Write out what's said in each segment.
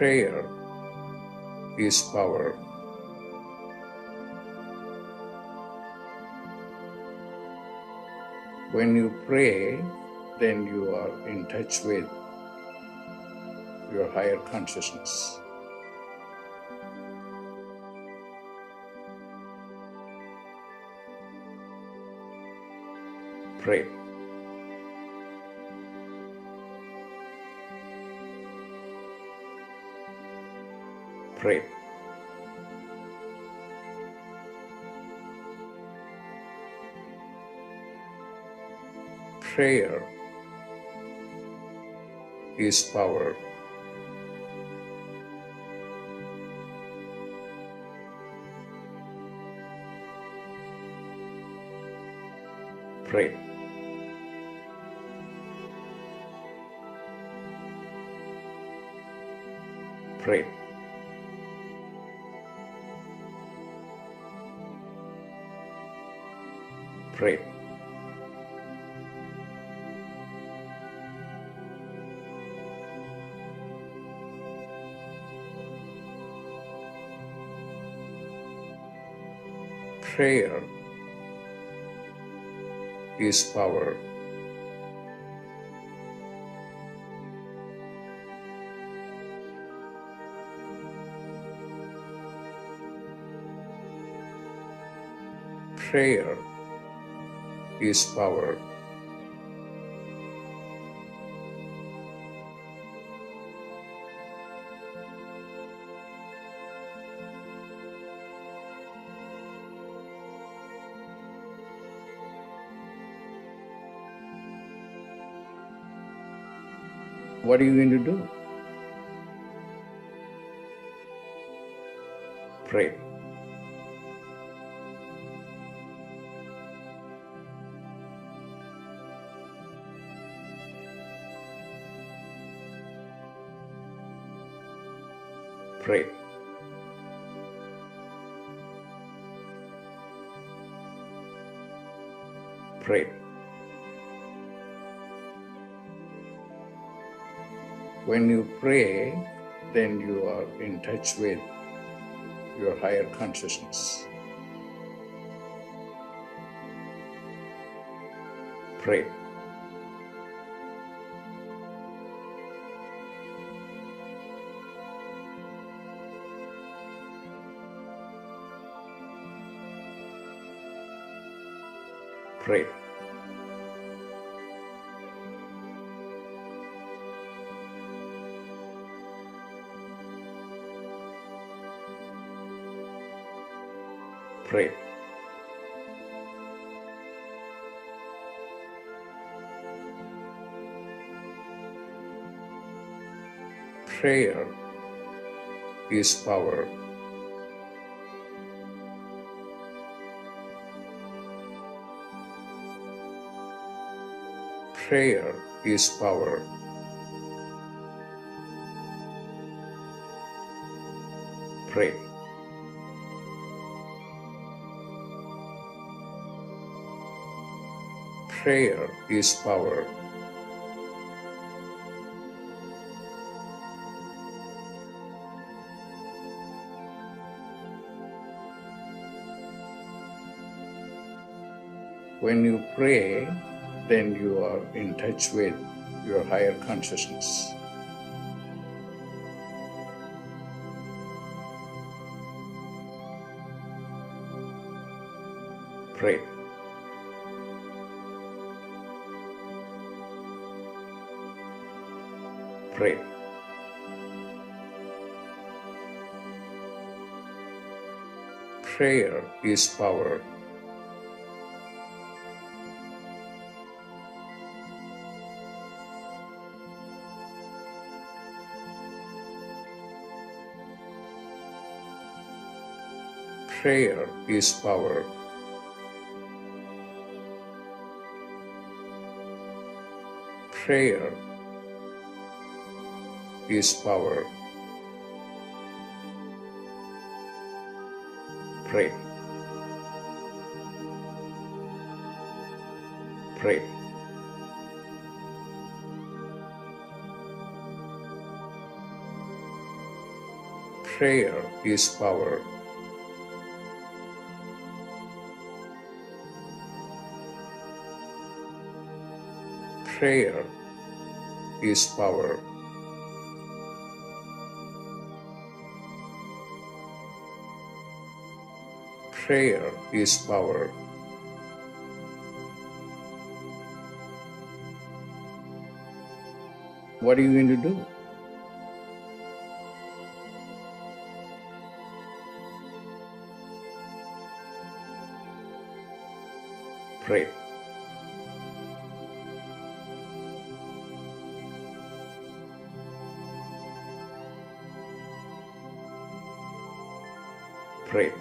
Prayer is power. When you pray, then you are in touch with your higher consciousness. Pray. Pray. Prayer is power. Pray. Pray. Pray. Prayer is power. Prayer is power. What are you going to do? Pray. Pray. Pray. When you pray, then you are in touch with your higher consciousness. Pray. Pray. Pray. Prayer is power. Prayer is power. Pray. Prayer is power. When you pray, then you are in touch with your higher consciousness. Pray. Pray. Prayer is power. Prayer is power. Prayer is power. Pray. Pray. Prayer is power. Prayer is power. Prayer is power. What are you going to do? Pray. Pray.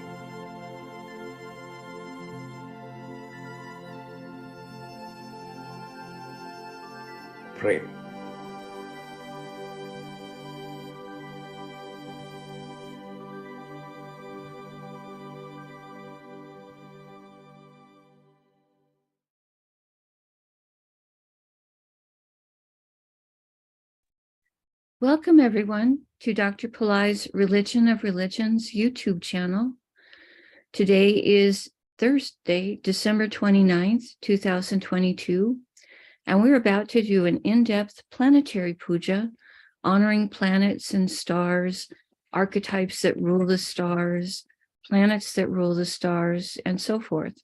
Pray. Welcome, everyone, to Dr. Pillai's Religion of Religions YouTube channel. Today is Thursday, December 29th, 2022, and we're about to do an in-depth planetary puja, honoring planets and stars, archetypes that rule the stars, planets that rule the stars, and so forth.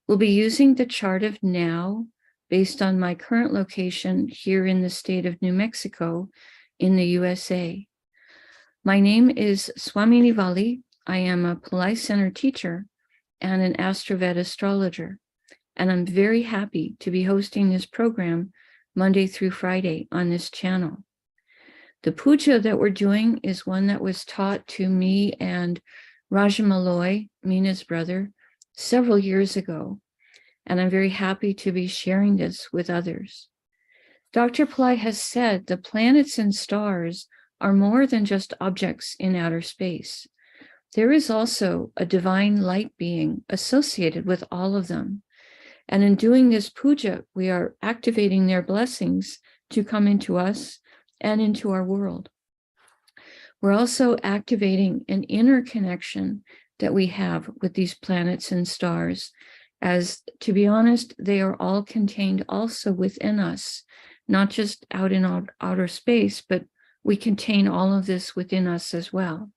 We'll be using the chart of now, based on my current location here in the state of New Mexico, in the USA. My name is Swamini Valli. I am a Pillai Center teacher and an AstroVed astrologer, and I'm very happy to be hosting this program Monday through Friday on this channel. The puja that we're doing is one that was taught to me and Rajamalloy, Mina's brother, several years ago, and I'm very happy to be sharing this with others. Dr. Pillai has said the planets and stars are more than just objects in outer space. There is also a divine light being associated with all of them. And in doing this puja, we are activating their blessings to come into us and into our world. We're also activating an inner connection that we have with these planets and stars, as, to be honest, they are all contained also within us. Not just out in outer space, but we contain all of this within us as well.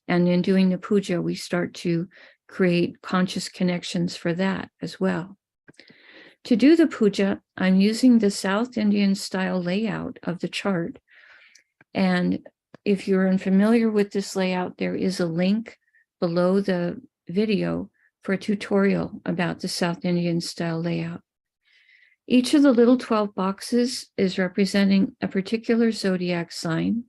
And in doing the puja, we start to create conscious connections for that as well. To do the puja, I'm using the South Indian style layout of the chart. And if you're unfamiliar with this layout, there is a link below the video for a tutorial about the South Indian style layout. Each of the little 12 boxes is representing a particular zodiac sign.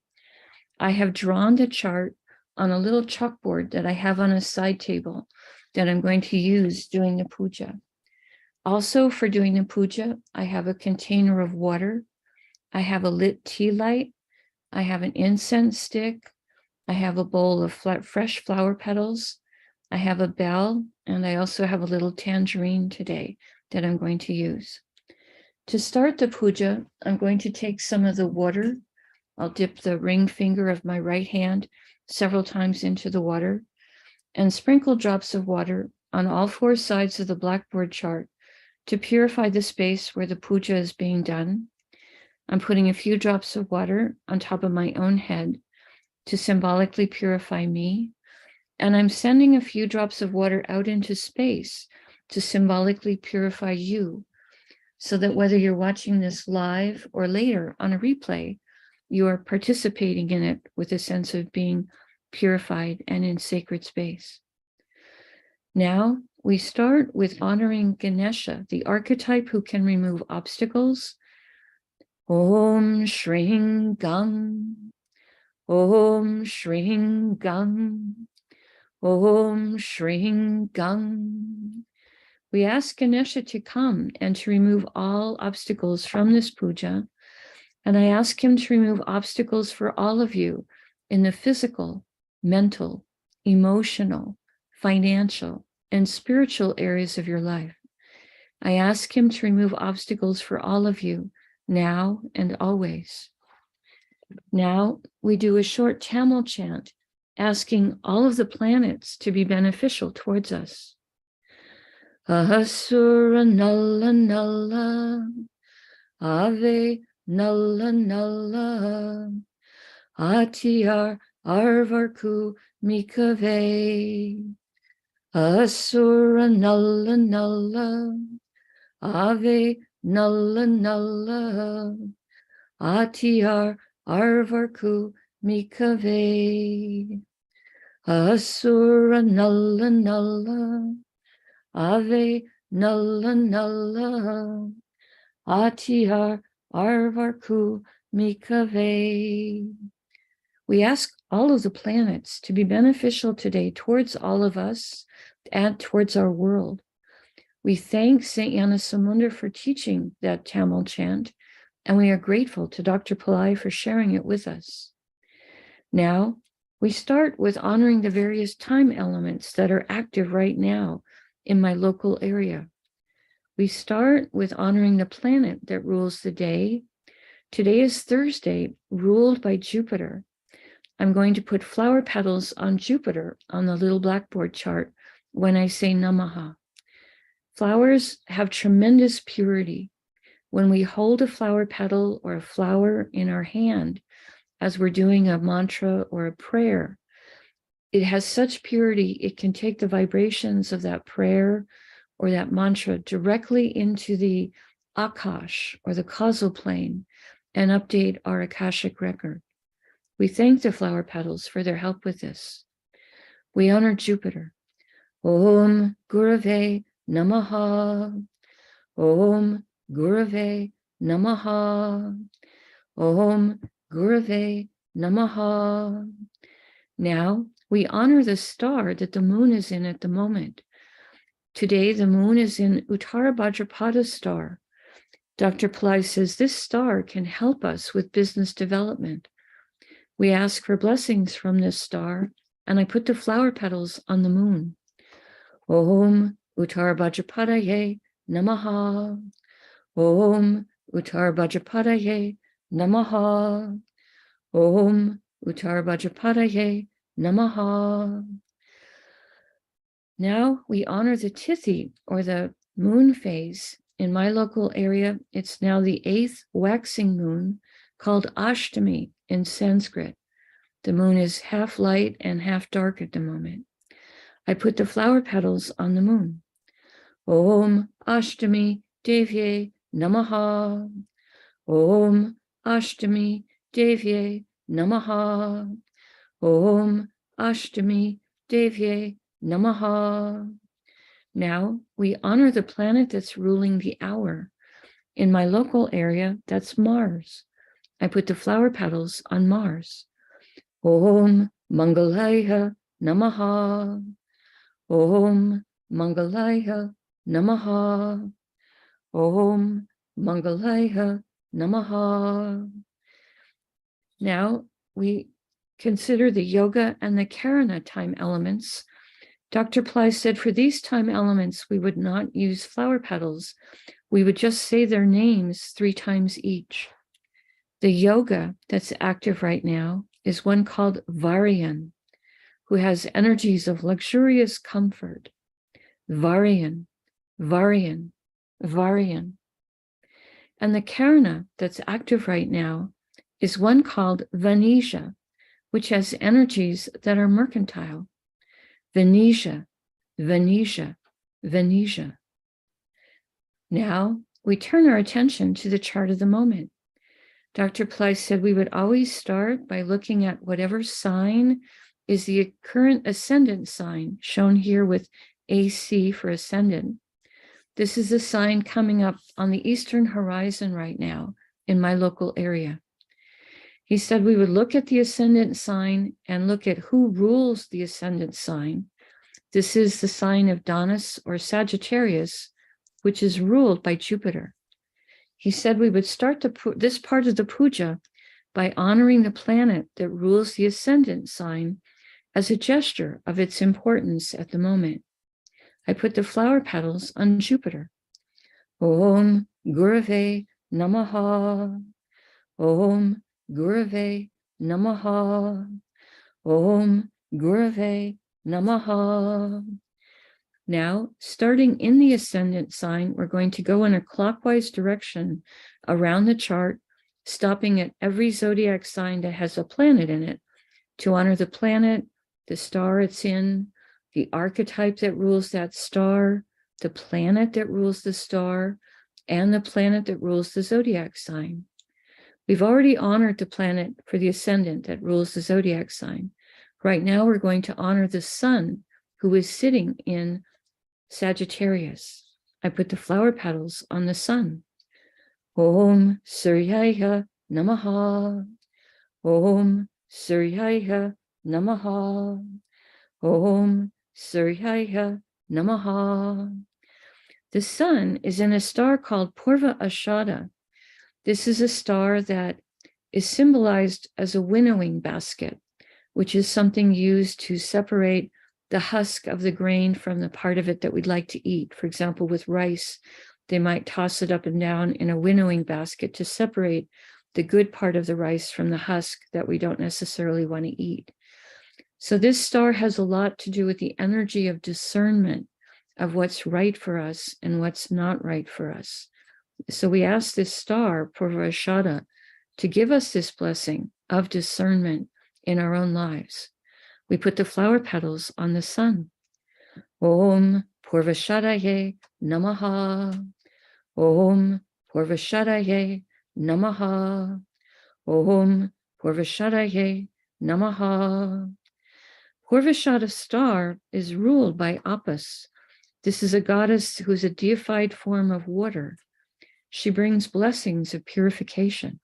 I have drawn the chart on a little chalkboard that I have on a side table that I'm going to use doing the puja. Also, for doing the puja, I have a container of water. I have a lit tea light. I have an incense stick. I have a bowl of fresh flower petals. I have a bell, and I also have a little tangerine today that I'm going to use. To start the puja, I'm going to take some of the water. I'll dip the ring finger of my right hand several times into the water and sprinkle drops of water on all four sides of the blackboard chart to purify the space where the puja is being done. I'm putting a few drops of water on top of my own head to symbolically purify me. And I'm sending a few drops of water out into space to symbolically purify you, so that whether you're watching this live or later on a replay, you are participating in it with a sense of being purified and in sacred space. Now, we start with honoring Ganesha, the archetype who can remove obstacles. Om Shring Gam, Om Shring Gam, Om Shring Gam. We ask Ganesha to come and to remove all obstacles from this puja. And I ask him to remove obstacles for all of you in the physical, mental, emotional, financial, and spiritual areas of your life. I ask him to remove obstacles for all of you now and always. Now we do a short Tamil chant asking all of the planets to be beneficial towards us. Ahasura Nalla Nalla, Ave Nalla Nalla, Atyar Arvarku Mikave, Asura Nalla Nalla, Ave Nalla Nalla, Atyar Arvarku Mikave, Asura Nalla Nalla, Ave Nalla Nalla, Atyar Arvarku Mikave. We ask all of the planets to be beneficial today towards all of us and towards our world. We thank St. Yanasamunda for teaching that Tamil chant, and we are grateful to Dr. Pillai for sharing it with us. Now, we start with honoring the various time elements that are active right now in my local area. We start with honoring the planet that rules the day. Today is Thursday, ruled by Jupiter. I'm going to put flower petals on Jupiter on the little blackboard chart when I say Namaha. Flowers have tremendous purity. When we hold a flower petal or a flower in our hand, as we're doing a mantra or a prayer, it has such purity, it can take the vibrations of that prayer or that mantra directly into the Akash or the causal plane and update our Akashic record. We thank the flower petals for their help with this. We honor Jupiter. Om Gurave Namaha. Om Gurave Namaha. Om Gurave Namaha. Now we honor the star that the moon is in at the moment. Today the moon is in Uttara Bhadrapada star. Dr. Pillai says this star can help us with business development. We ask for blessings from this star, and I put the flower petals on the moon. Om Uttara Bhadrapadaye Namaha. Om Uttara Bhadrapadaye Namaha. Om Uttara Bhadrapadaye Namaha. Now we honor the Tithi, or the moon phase. In my local area, it's now the 8th waxing moon, called Ashtami in Sanskrit. The moon is half light and half dark at the moment. I put the flower petals on the moon. Om Ashtami Devye Namaha. Om Ashtami Devye Namaha. Om Ashtami Devye Namaha. Now we honor the planet that's ruling the hour. In my local area, that's Mars. I put the flower petals on Mars. Om Mangalaya Namaha. Om Mangalaya Namaha. Om Mangalaya Namaha. Now we consider the yoga and the karana time elements. Dr. Pillai said for these time elements, we would not use flower petals. We would just say their names 3 times each. The yoga that's active right now is one called Varian, who has energies of luxurious comfort. Varian, Varian, Varian. And the karana that's active right now is one called Vanisha, which has energies that are mercantile. Venetia, Venetia, Venetia. Now we turn our attention to the chart of the moment. Dr. Pillai said we would always start by looking at whatever sign is the current ascendant sign, shown here with AC for ascendant. This is the sign coming up on the eastern horizon right now in my local area. He said we would look at the ascendant sign and look at who rules the ascendant sign. This is the sign of Danas or Sagittarius, which is ruled by Jupiter. He said we would start this part of the puja by honoring the planet that rules the ascendant sign as a gesture of its importance at the moment. I put the flower petals on Jupiter. Om Gurave Namaha. Om Gurave Namaha. Om Gurave Namaha. Now, starting in the ascendant sign, we're going to go in a clockwise direction around the chart, stopping at every zodiac sign that has a planet in it to honor the planet, the star it's in, the archetype that rules that star, the planet that rules the star, and the planet that rules the zodiac sign. We've already honored the planet for the ascendant that rules the zodiac sign. Right now, we're going to honor the sun who is sitting in Sagittarius. I put the flower petals on the sun. Om Suryaya Namaha. Om Suryaya Namaha. Om Suryaya Namaha. The sun is in a star called Purva Ashada. This is a star that is symbolized as a winnowing basket, which is something used to separate the husk of the grain from the part of it that we'd like to eat. For example, with rice, they might toss it up and down in a winnowing basket to separate the good part of the rice from the husk that we don't necessarily want to eat. So this star has a lot to do with the energy of discernment of what's right for us and what's not right for us. So we ask this star, Purvashada, to give us this blessing of discernment in our own lives. We put the flower petals on the sun. Om Purvashadaye Namaha. Om Purvashadaye Namaha. Om Purvashadaye Namaha. Purvashada star is ruled by Apis. This is a goddess who's a deified form of water. She brings blessings of purification.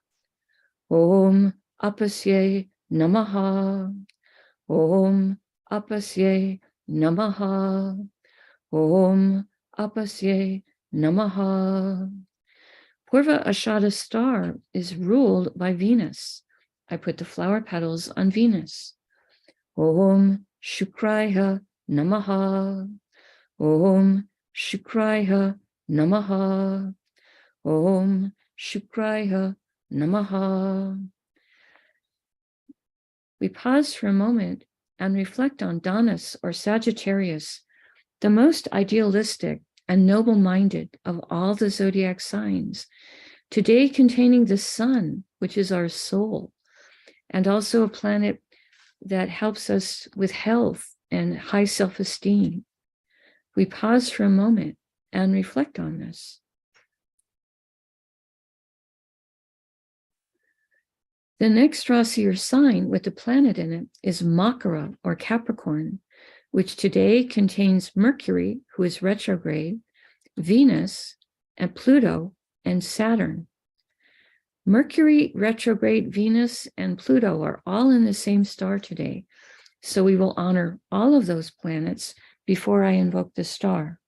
Om Apasye Namaha. Om Apasye Namaha. Om Apasye Namaha. Purva Ashada star is ruled by Venus. I put the flower petals on Venus. Om Shukraya Namaha. Om Shukraya Namaha. Om Shukraya Namaha. We pause for a moment and reflect on Danas or Sagittarius, the most idealistic and noble-minded of all the zodiac signs, today containing the sun, which is our soul, and also a planet that helps us with health and high self-esteem. We pause for a moment and reflect on this. The next Rasi or sign with the planet in it is Makara or Capricorn, which today contains Mercury, who is retrograde, Venus, and Pluto, and Saturn. Mercury, retrograde, Venus, and Pluto are all in the same star today. So we will honor all of those planets before I invoke the star.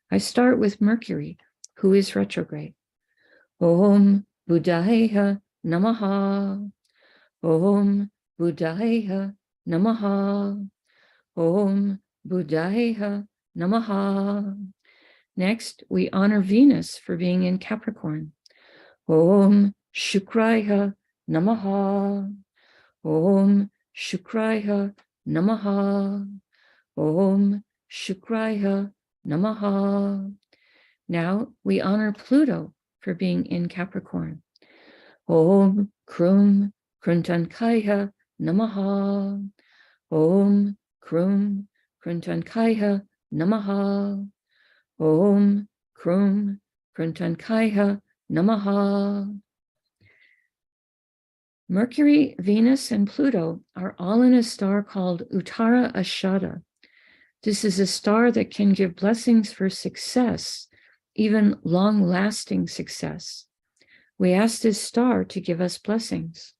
I start with Mercury, who is retrograde. Om Buddhaya Namaha. Om Buddhaya Namaha. Om Buddhaya Namaha. Next, we honor Venus for being in Capricorn. Om Shukraya Namaha. Om Shukraya Namaha. Om Shukraya Namaha. Now we honor Pluto for being in Capricorn. Om Krum Kruntankaya Namaha. Om Krum Kruntankaya Namaha. Om Krum Kruntankaya Namaha. Mercury, Venus, and Pluto are all in a star called Uttara Ashada. This is a star that can give blessings for success, even long-lasting success. We ask this star to give us blessings.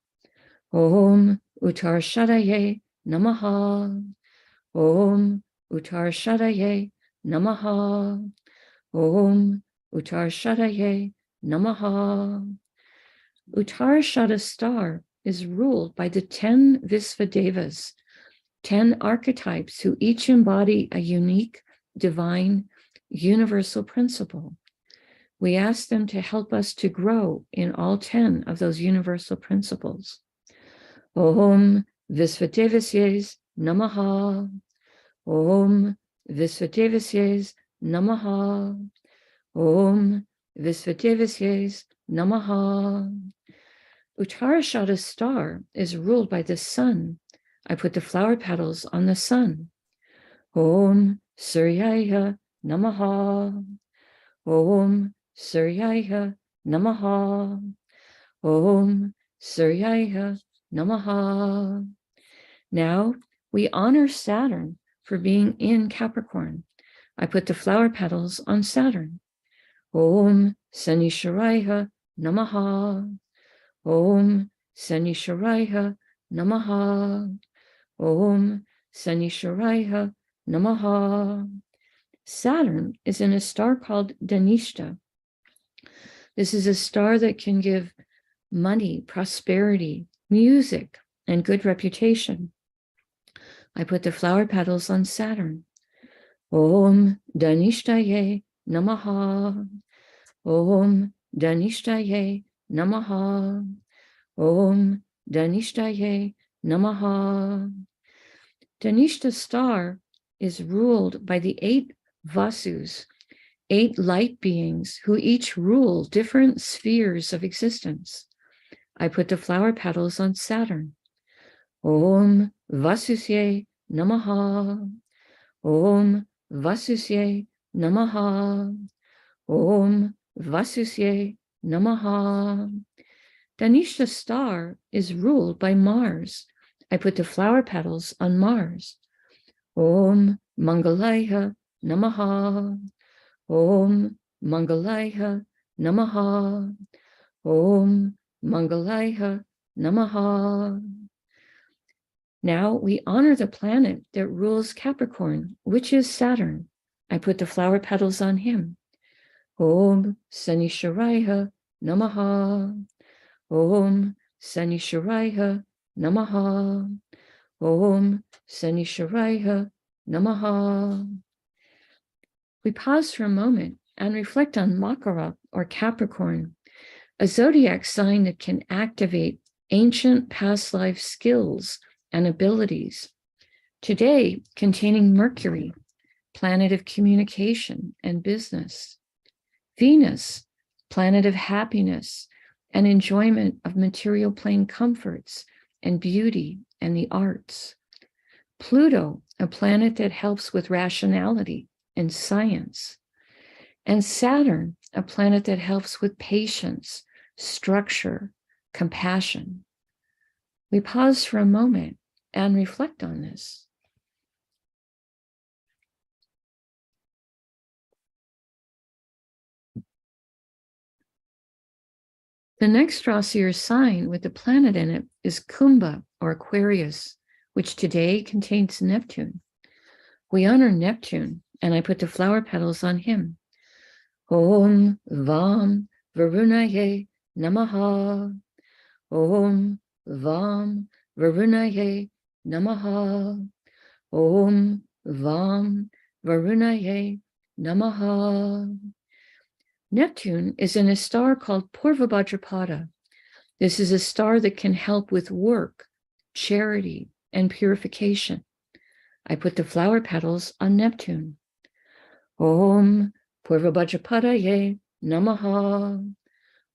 Om Uttarashadaye Namaha. Om Uttarashadaye Namaha. Om Uttarashadaye Namaha. Uttarashada star is ruled by the 10 Visvadevas, 10 archetypes who each embody a unique, divine, universal principle. We ask them to help us to grow in all 10 of those universal principles. Om Visvadevasye Namaha. Om Visvadevasyes Namaha. Om Visvadevasyes Namaha. Uttarashada star is ruled by the sun. I put the flower petals on the sun. Om Suryaya Namaha. Om Suryaya Namaha. Om Suryaya Namaha. Now we honor Saturn for being in Capricorn. I put the flower petals on Saturn. Om Sanisharaya Namaha. Om Sanisharaya Namaha. Om Sanisharaya Namaha. Saturn is in a star called Dhanishta. This is a star that can give money, prosperity, music, and good reputation. I put the flower petals on Saturn. Om Dhanishtaye Namaha. Om Dhanishtaye Namaha. Om Dhanishtaye Namaha. Dhanishta star is ruled by the 8 Vasus, 8 light beings who each rule different spheres of existence. I put the flower petals on Saturn. Om Vasusye Namaha. Om Vasusye Namaha. Om Vasusye Namaha. Dhanishta star is ruled by Mars. I put the flower petals on Mars. Om Mangalaya Namaha. Om Mangalaya Namaha. Om Mangalaya Namaha. Now we honor the planet that rules Capricorn, which is Saturn. I put the flower petals on him. Om Sanisharaya Namaha. Om Sanisharaya Namaha. Om Sanisharaya Namaha. We pause for a moment and reflect on Makara or Capricorn, a zodiac sign that can activate ancient past life skills and abilities. Today, containing Mercury, planet of communication and business. Venus, planet of happiness and enjoyment of material plane comforts and beauty and the arts. Pluto, a planet that helps with rationality and science. And Saturn, a planet that helps with patience, structure, compassion. We pause for a moment and reflect on this. The next Rasi or sign with the planet in it is Kumbha or Aquarius, which today contains Neptune. We honor Neptune, and I put the flower petals on him. Om Vam Varunaye Namaha. Om Vam Varunaye Namaha. Om Vam Varunaye Namaha. Neptune is in a star called Purvabhadrapada. This is a star that can help with work, charity, and purification. I put the flower petals on Neptune. Om Purvabhadrapadaye Namaha.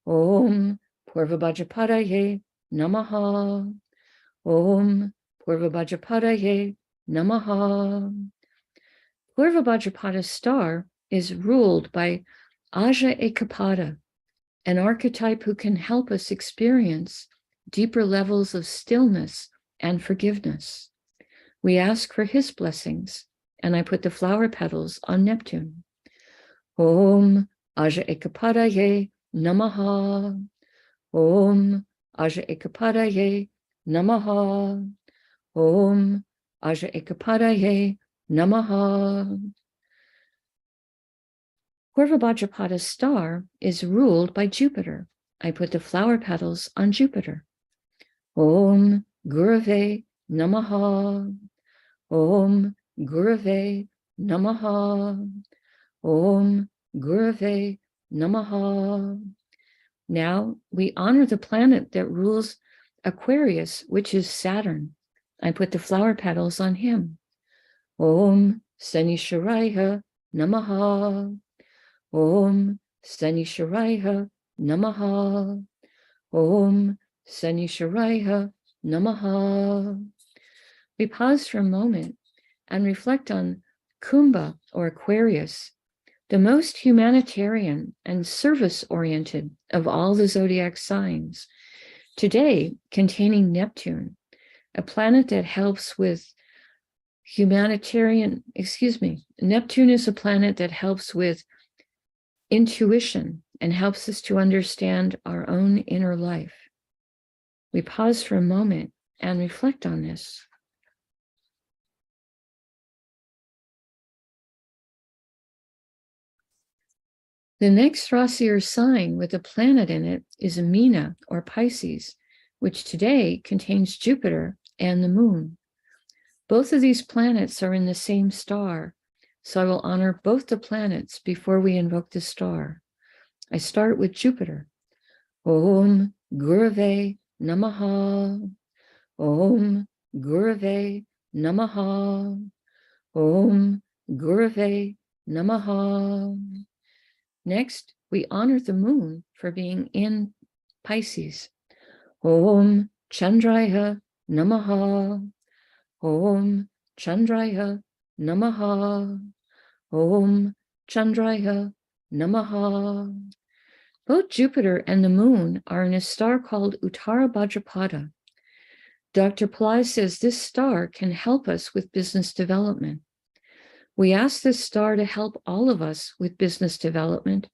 Om Purvabhadrapadaye Namaha. Om Purvabhadrapadaye Namaha. Purvabhadrapada star is ruled by Aja Ekapada, an archetype who can help us experience deeper levels of stillness and forgiveness. We ask for his blessings, and I put the flower petals on Neptune. Om Aja Ekapadaye Namaha. Om Aja Ekapadaye Namaha. Om Aja Ekapadaye Namaha. Purvabhadrapada star is ruled by Jupiter. I put the flower petals on Jupiter. Om Gurave Namaha. Om Gurave Namaha. Om Gurave Namaha. Now we honor the planet that rules Aquarius, which is Saturn. I put the flower petals on him. Om Sanisharaya Namaha. Om Sanisharaya Namaha. Om Sanisharaya Namaha. We pause for a moment and reflect on Kumbha or Aquarius, the most humanitarian and service-oriented of all the zodiac signs, today containing Neptune, a planet that helps with Neptune is a planet that helps with intuition and helps us to understand our own inner life. We pause for a moment and reflect on this. The next Rasi or sign with a planet in it is Meena or Pisces, which today contains Jupiter and the moon. Both of these planets are in the same star, so I will honor both the planets before we invoke the star. I start with Jupiter. Om Gurave Namaha. Om Gurave Namaha. Om Gurave Namaha. Next, we honor the moon for being in Pisces. Om Chandraya Namaha. Om Chandraya Namaha. Om Chandraya Namaha. Both Jupiter and the moon are in a star called Uttara Bhadrapada. Dr. Pillai says this star can help us with business development. We ask this star to help all of us with business development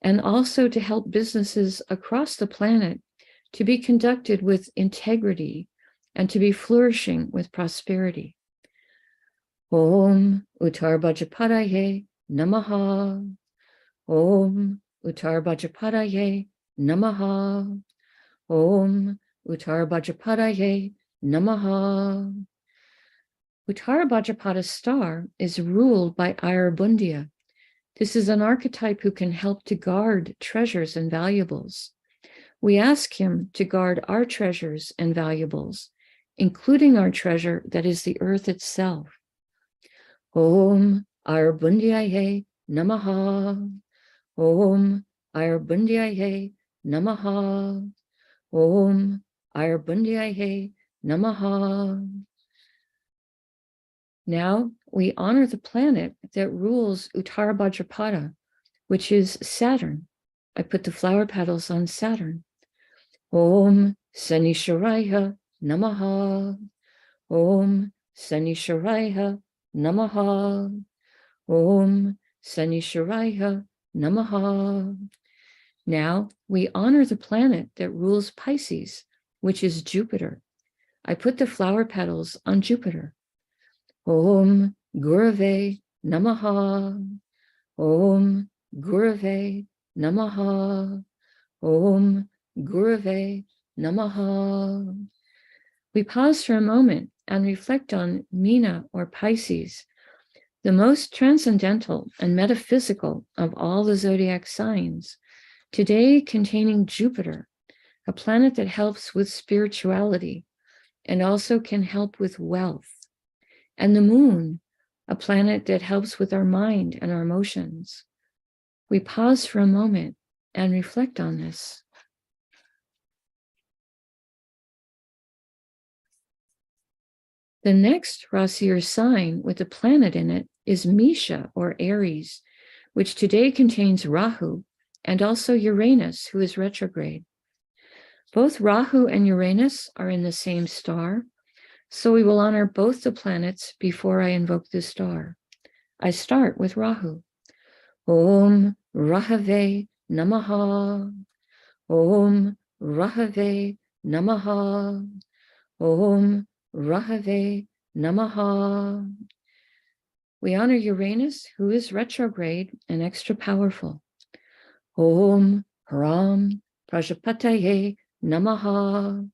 and also to help businesses across the planet to be conducted with integrity and to be flourishing with prosperity. Om Uttara Bhadrapadaye Namaha. Om Uttara Bhadrapadaye Namaha. Om Uttara Bhadrapadaye Namaha. Uttara Bhadrapada star is ruled by Ayurveda. This is an archetype who can help to guard treasures and valuables. We ask him to guard our treasures and valuables, including our treasure that is the earth itself. Om Ayurveda Namaha. Om Ayurveda Namaha. Om Ayurveda Namaha. Now we honor the planet that rules Uttara Bhadrapada, which is Saturn. I put the flower petals on Saturn. Om Sanisharaya Namaha. Om Sanisharaya Namaha. Om Sanisharaya Namaha. Now we honor the planet that rules Pisces, which is Jupiter. I put the flower petals on Jupiter. Om Gurave Namaha. Om Gurave Namaha. Om Gurave Namaha. We pause for a moment and reflect on Meena or Pisces, the most transcendental and metaphysical of all the zodiac signs, today containing Jupiter, a planet that helps with spirituality and also can help with wealth, and the moon, a planet that helps with our mind and our emotions. We pause for a moment and reflect on this. The next Rasi or sign with a planet in it is Mesha or Aries, which today contains Rahu and also Uranus, who is retrograde. Both Rahu and Uranus are in the same star, so we will honor both the planets before I invoke the star. I start with Rahu. Om Rahave Namaha. Om Rahave Namaha. Om Rahave Namaha. We honor Uranus, who is retrograde and extra powerful. Om Ram Prajapataye Namaha.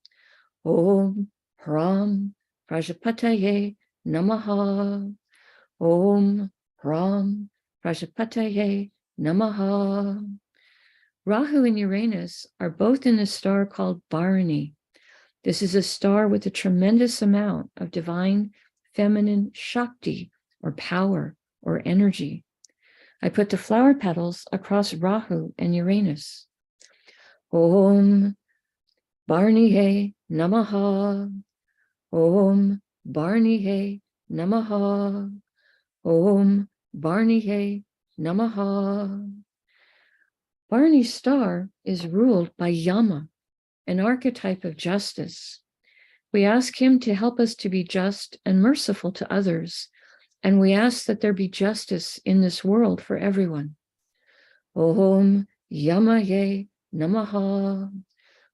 Om Ram Prajapataye Namaha. Om Ram Prajapataye Namaha. Rahu and Uranus are both in a star called Bharani. This is a star with a tremendous amount of divine feminine Shakti, or power, or energy. I put the flower petals across Rahu and Uranus. Om Barnihe Namaha. Om Barnihe Namaha. Om Barnihe Namaha. Barney's star is ruled by Yama, an archetype of justice. We ask him to help us to be just and merciful to others, and we ask that there be justice in this world for everyone. Om Yamaye Namaha.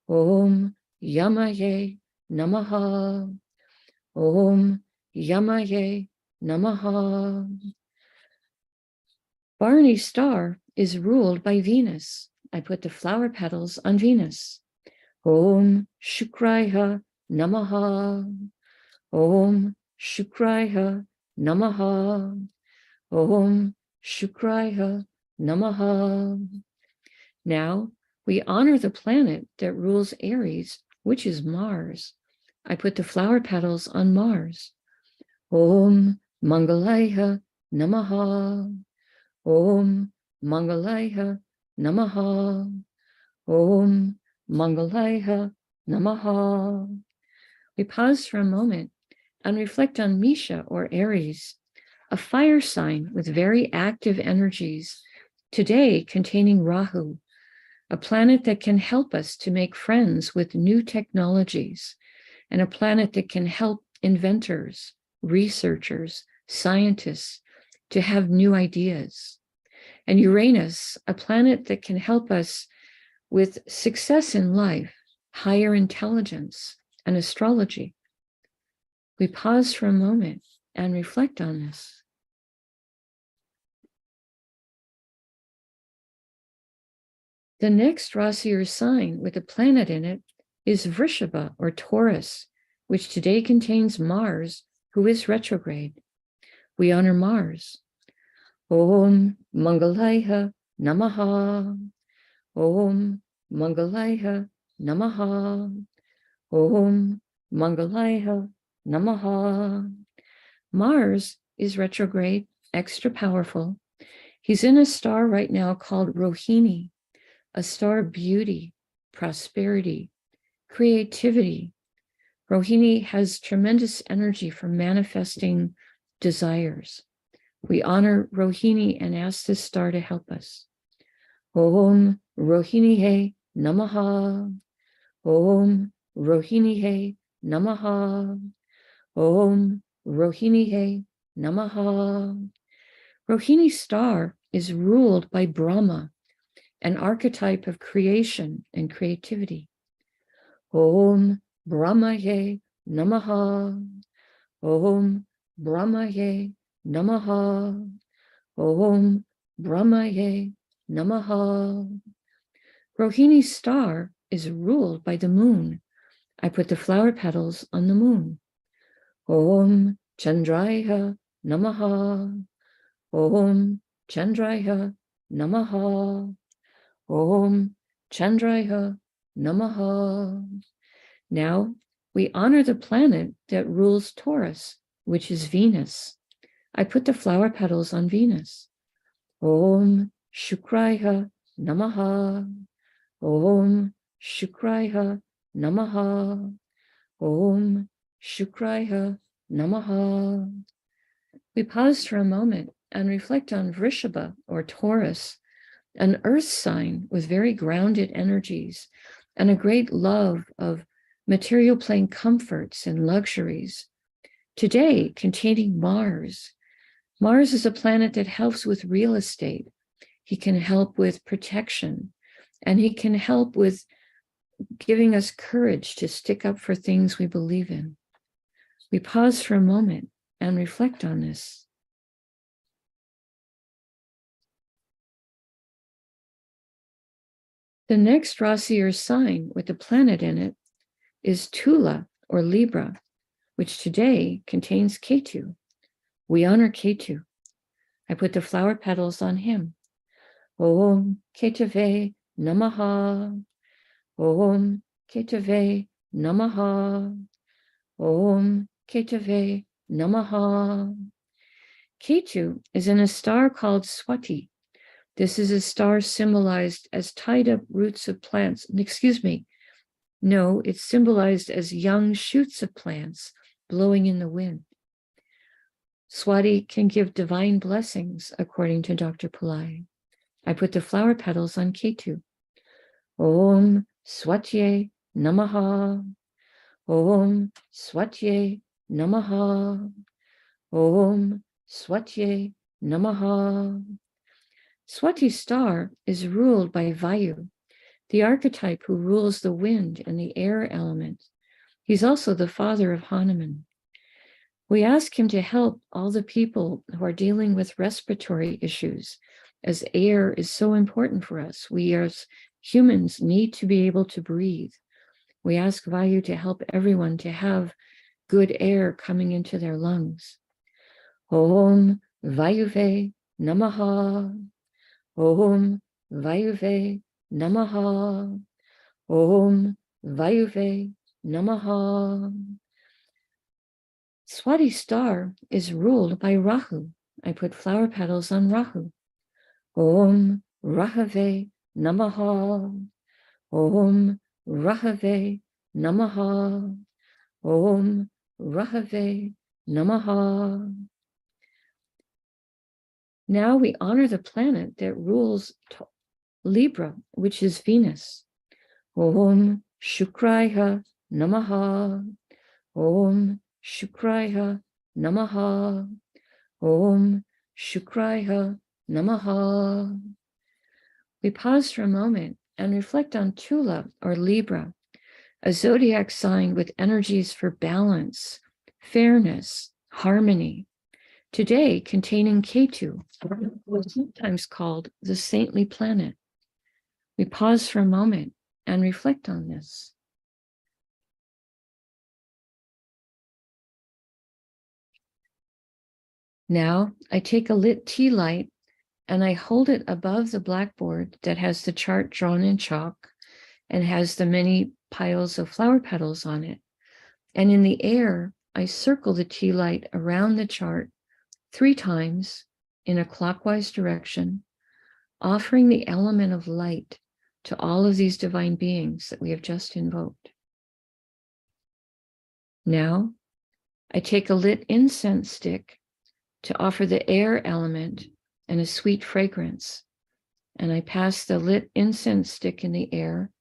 Om Yamaye Namaha. Om Yamaye Namaha. Barney's star is ruled by Venus. I put the flower petals on Venus. Om Shukraya Namaha. Om Shukraya Namaha. Om Shukraya Namaha. Now we honor the planet that rules Aries, which is Mars. I put the flower petals on Mars. Om Mangalaya Namaha. Om Mangalaya Namaha. Om Mangalaya Namaha. We pause for a moment and reflect on Misha, or Aries, a fire sign with very active energies, today containing Rahu, a planet that can help us to make friends with new technologies, and a planet that can help inventors, researchers, scientists to have new ideas. And Uranus, a planet that can help us with success in life, higher intelligence, and astrology. We pause for a moment and reflect on this. The next Rasi or sign with a planet in it is Vrishabha, or Taurus, which today contains Mars, who is retrograde. We honor Mars. Om Mangalaya Namaha. Om Mangalaya Namaha. Om Mangalaya Namaha. Mars is retrograde, extra powerful. He's in a star right now called Rohini, a star of beauty, prosperity, creativity. Rohini has tremendous energy for manifesting desires. We honor Rohini and ask this star to help us. Om Rohinihe Namaha. Om Rohinihe Namaha. Om Rohinihe Namaha. Rohini's star is ruled by Brahma, an archetype of creation and creativity. Om Brahmaye Namaha. Om Brahmaye Namaha. Om Brahmaye Namaha. Rohini's star is ruled by the moon. I put the flower petals on the moon. Om Chandraya Namaha. Om Chandraya Namaha. Om Chandraya Namaha. Now we honor the planet that rules Taurus, which is Venus. I put the flower petals on Venus. Om Shukraya Namaha. Om Shukraya Namaha. Om Shukraya Namaha. We pause for a moment and reflect on Vrishabha, or Taurus, an earth sign with very grounded energies and a great love of material plane comforts and luxuries. Today, containing Mars. Mars is a planet that helps with real estate. He can help with protection, and he can help with giving us courage to stick up for things we believe in. We pause for a moment and reflect on this. The next Rasi or sign with the planet in it is Tula, or Libra, which today contains Ketu. We honor Ketu. I put the flower petals on him. Om Ketave Namaha. Om Ketave Namaha. Om Ketave Namaha. Ketu is in a star called Swati. This is a star symbolized as tied up roots of plants. Excuse me. No, it's symbolized as young shoots of plants blowing in the wind. Swati can give divine blessings, according to Dr. Pillai. I put the flower petals on Ketu. Om Swatye Namaha. Om Swatye Namaha. Om Swatye Namaha. Swati star is ruled by Vayu, the archetype who rules the wind and the air element. He's also the father of Hanuman. We ask him to help all the people who are dealing with respiratory issues, as air is so important for us. We as humans need to be able to breathe. We ask Vayu to help everyone to have good air coming into their lungs. Om Vayuve Namaha. Om Vayuve Namaha. Om Vayuve Namaha. Swati star is ruled by Rahu. I put flower petals on Rahu. Om Rahave Namaha. Om Rahave Namaha. Om Rahave Namaha. Now we honor the planet that rules Libra, which is Venus. Om Shukraya Namaha. Om Shukraya Namaha. Om Shukraya Namaha. We pause for a moment and reflect on Tula or Libra, a zodiac sign with energies for balance, fairness, harmony. Today, containing Ketu, what's sometimes called the saintly planet. We pause for a moment and reflect on this. Now, I take a lit tea light and I hold it above the blackboard that has the chart drawn in chalk and has the many piles of flower petals on it. And in the air, I circle the tea light around the chart 3 times in a clockwise direction, offering the element of light to all of these divine beings that we have just invoked. Now, I take a lit incense stick to offer the air element and a sweet fragrance, and I pass the lit incense stick in the air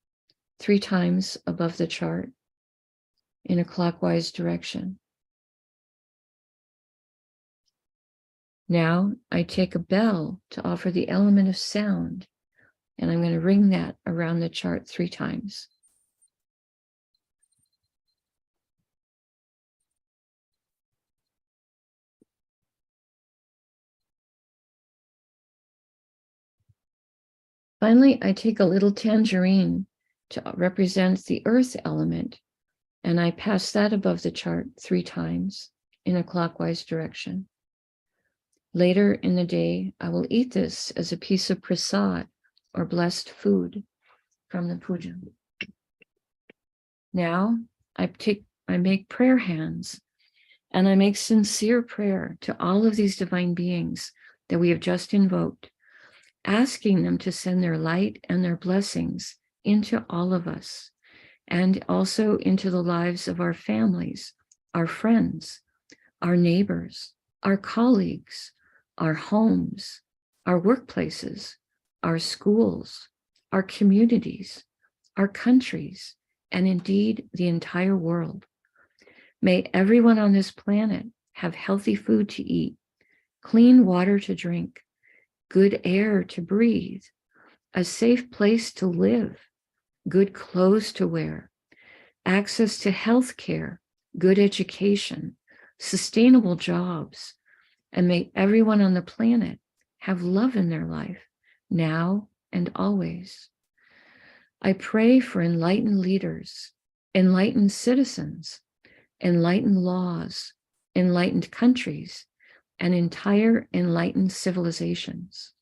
3 times above the chart in a clockwise direction. Now I take a bell to offer the element of sound, and I'm going to ring that around the chart 3 times. Finally, I take a little tangerine to represent the earth element, and I pass that above the chart 3 times in a clockwise direction. Later in the day, I will eat this as a piece of prasad or blessed food from the puja. Now I make prayer hands and I make sincere prayer to all of these divine beings that we have just invoked, asking them to send their light and their blessings into all of us and also into the lives of our families, our friends, our neighbors, our colleagues, our homes, our workplaces, our schools, our communities, our countries, and indeed the entire world. May everyone on this planet have healthy food to eat, clean water to drink, good air to breathe, a safe place to live, good clothes to wear, access to health care, good education, sustainable jobs, and may everyone on the planet have love in their life, now and always. I pray for enlightened leaders, enlightened citizens, enlightened laws, enlightened countries, and entire enlightened civilizations.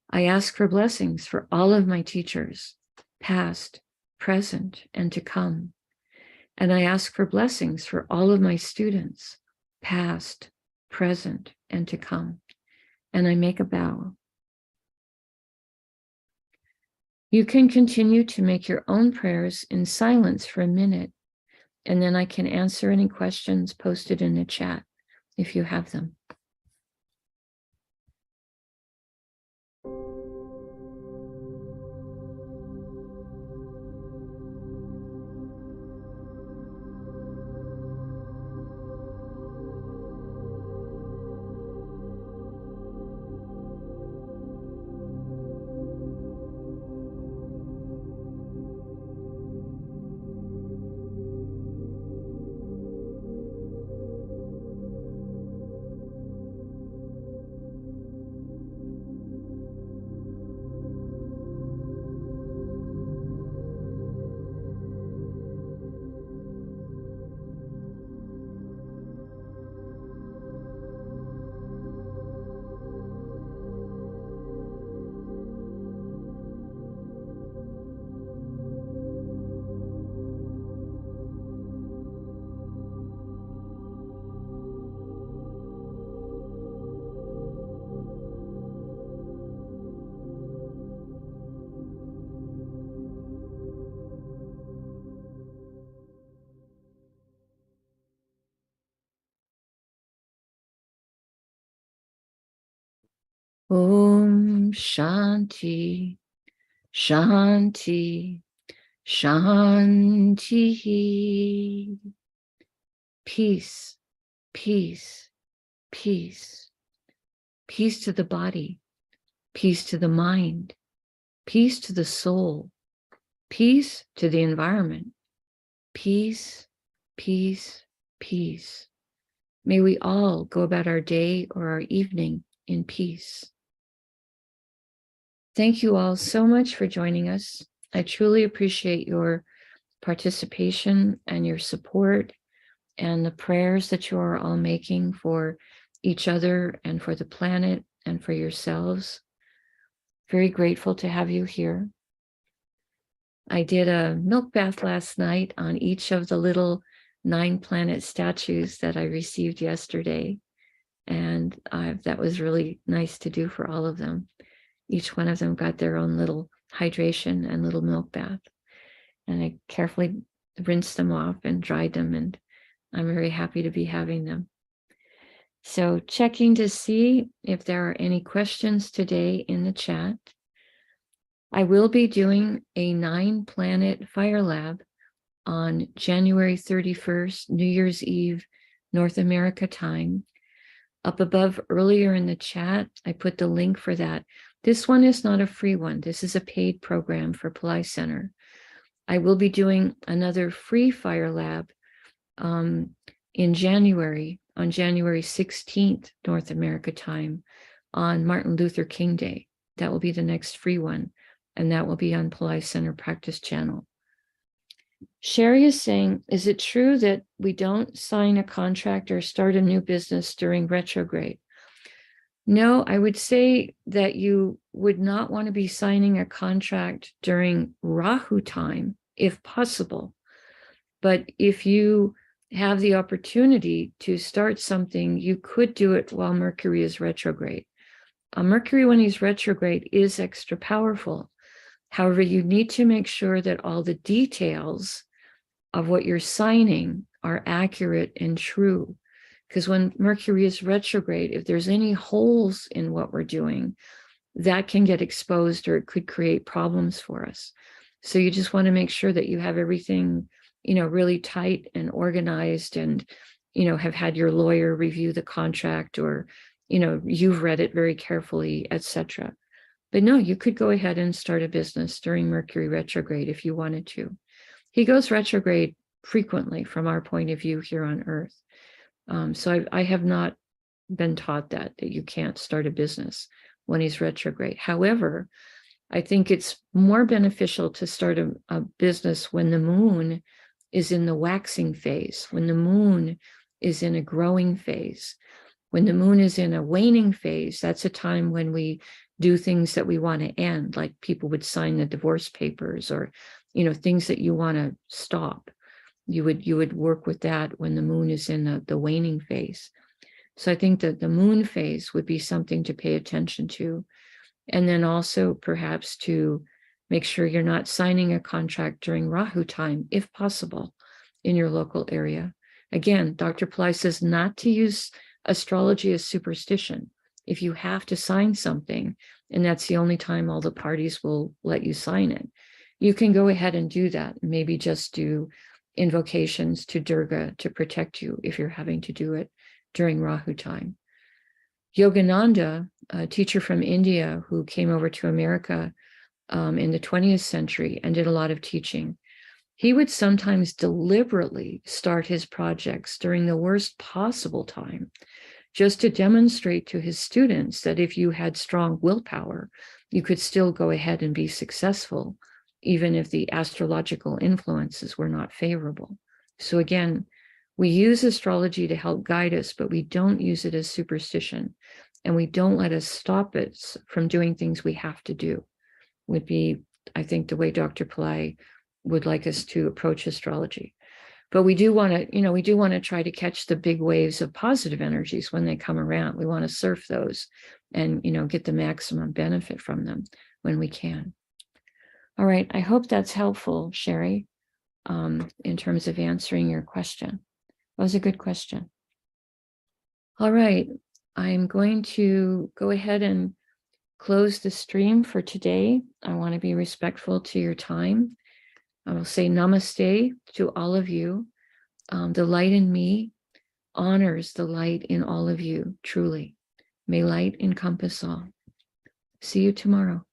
I ask for blessings for all of my teachers, past, present, and to come. And I ask for blessings for all of my students, past, present, and to come. And I make a bow. You can continue to make your own prayers in silence for a minute, and then I can answer any questions posted in the chat if you have them. Om Shanti, Shanti, Shanti. Peace, peace, peace. Peace to the body, peace to the mind, peace to the soul, peace to the environment. Peace, peace, peace. May we all go about our day or our evening in peace. Thank you all so much for joining us. I truly appreciate your participation and your support and the prayers that you are all making for each other and for the planet and for yourselves. Very grateful to have you here. I did a milk bath last night on each of the little 9 planet statues that I received yesterday. And that was really nice to do for all of them. Each one of them got their own little hydration and little milk bath. And I carefully rinsed them off and dried them, and I'm very happy to be having them. So checking to see if there are any questions today in the chat. I will be doing a 9-planet fire lab on January 31st, New Year's Eve, North America time. Up above earlier in the chat, I put the link for that. This one is not a free one. This is a paid program for Pillai Center. I will be doing another free fire lab in January, on January 16th, North America time, on Martin Luther King Day. That will be the next free one, and that will be on Pillai Center Practice Channel. Sherry is saying, is it true that we don't sign a contract or start a new business during retrograde? No, I would say that you would not want to be signing a contract during Rahu time, if possible. But if you have the opportunity to start something, you could do it while Mercury is retrograde. Mercury, when he's retrograde, is extra powerful. However, you need to make sure that all the details of what you're signing are accurate and true. Because when Mercury is retrograde, if there's any holes in what we're doing, that can get exposed or it could create problems for us. So you just want to make sure that you have everything, really tight and organized, and, have had your lawyer review the contract, or, you've read it very carefully, etc. But no, you could go ahead and start a business during Mercury retrograde if you wanted to. He goes retrograde frequently from our point of view here on Earth. So I have not been taught that you can't start a business when he's retrograde. However, I think it's more beneficial to start a business when the moon is in the waxing phase, when the moon is in a growing phase. When the moon is in a waning phase, that's a time when we do things that we want to end, like people would sign the divorce papers, or, things that you want to stop. you would work with that when the moon is in the waning phase. So I think that the moon phase would be something to pay attention to. And then also perhaps to make sure you're not signing a contract during Rahu time, if possible, in your local area. Again, Dr. Pillai says not to use astrology as superstition. If you have to sign something, and that's the only time all the parties will let you sign it, you can go ahead and do that. Maybe just do invocations to Durga to protect you if you're having to do it during Rahu time. Yogananda, a teacher from India who came over to America in the 20th century and did a lot of teaching, he would sometimes deliberately start his projects during the worst possible time, just to demonstrate to his students that if you had strong willpower, you could still go ahead and be successful, even if the astrological influences were not favorable. So again, we use astrology to help guide us, but we don't use it as superstition. And we don't let us stop it from doing things we have to do, would be, I think, the way Dr. Pillai would like us to approach astrology. But we do want to, try to catch the big waves of positive energies when they come around. We want to surf those and, get the maximum benefit from them when we can. All right. I hope that's helpful, Sherry, in terms of answering your question. That was a good question. All right. I'm going to go ahead and close the stream for today. I want to be respectful to your time. I will say namaste to all of you. The light in me honors the light in all of you, truly. May light encompass all. See you tomorrow.